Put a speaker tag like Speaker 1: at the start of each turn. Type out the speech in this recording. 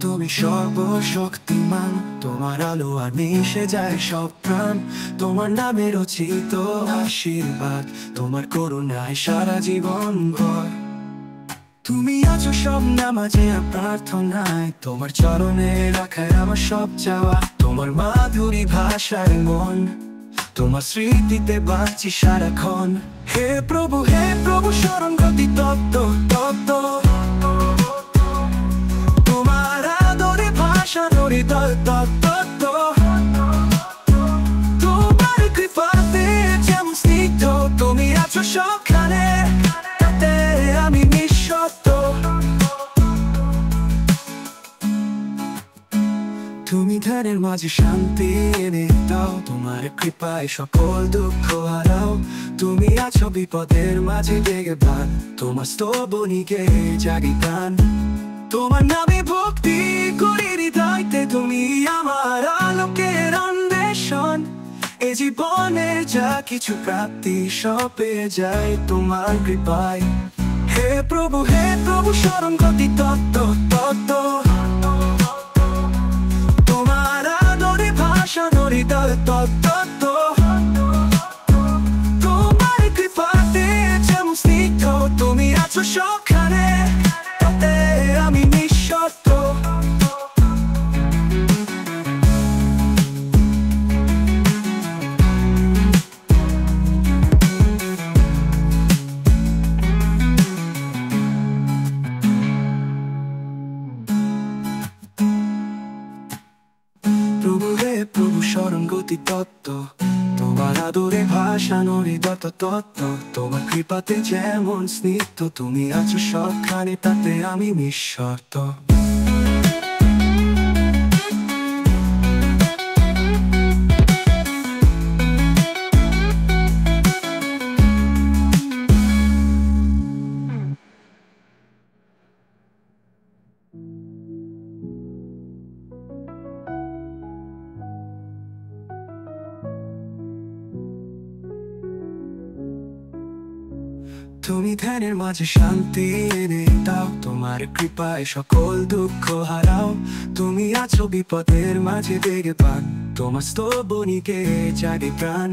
Speaker 1: তুমি সর্বশক্তিমান, তোমার আলো আর মিশে যায় সব প্রাণ। তোমার নামে রচিত আশীর্বাদ, তোমার করুণায় সারা জীবন ভর। তুমি আছো সব নামাজে আর প্রার্থনায়, তোমার চরণে রাখায় আমার সব চাওয়া। তোমার মাধুরী ভাষায় মন, তোমার স্মৃতিতে বাঁচি সারাক্ষণ। হে প্রভু স্মরণ গতি তত্ত্ব তত্ত্ব, তোমার আদরে ভাষা হৃদয় তত্ত্ব। তোমার কৃপাতে যেমন স্নিগ্ধ, তুমি আছো সবখানে, তাতে আমি নিঃশব্দ। তুমি ধ্যানের মাঝে শান্তি এনে দাও, তোমার কৃপায় সকল দুঃখ হারাও। তুমি আছো বিপদের মাঝে জেগে প্রাণ, তোমার স্তবনী গেয়ে জাগি প্রাণ। তোমার নামে ভক্তি করি হৃদয়তে, তুমি আমার আলোকের অন্বেষণ। এ জীবনে যা কিছু প্রাপ্তি সব পেয়ে যায় তোমার কৃপায়। হে প্রভু স্মরণ গতি তত্ত্ব তত্ত্ব, তোমার আদরে ভাষা হৃদয় তত্ত্ব। তোমার কৃপাতে যেমন স্নিগ্ধ, তুমি আছো সবখানে, তাতে আমি নিঃশব্দ। প্রভু স্মরণ গতি তত্ত্ব, তোমার আদরে ভাষা হৃদয় তত্ত্ব। তোমার কৃপাতে যেমন স্নিগ্ধ, তুমি আছো সবখানে, তাতে আমি নিঃশর্ত। তুমি ধ্যানের মাঝে শান্তি এনে দাও, তোমার কৃপায় সকল দুঃখ হারাও। তুমি আছো বিপদের মাঝে জেগে প্রাণ, তোমার স্তবনী গেয়ে জাগে প্রাণ।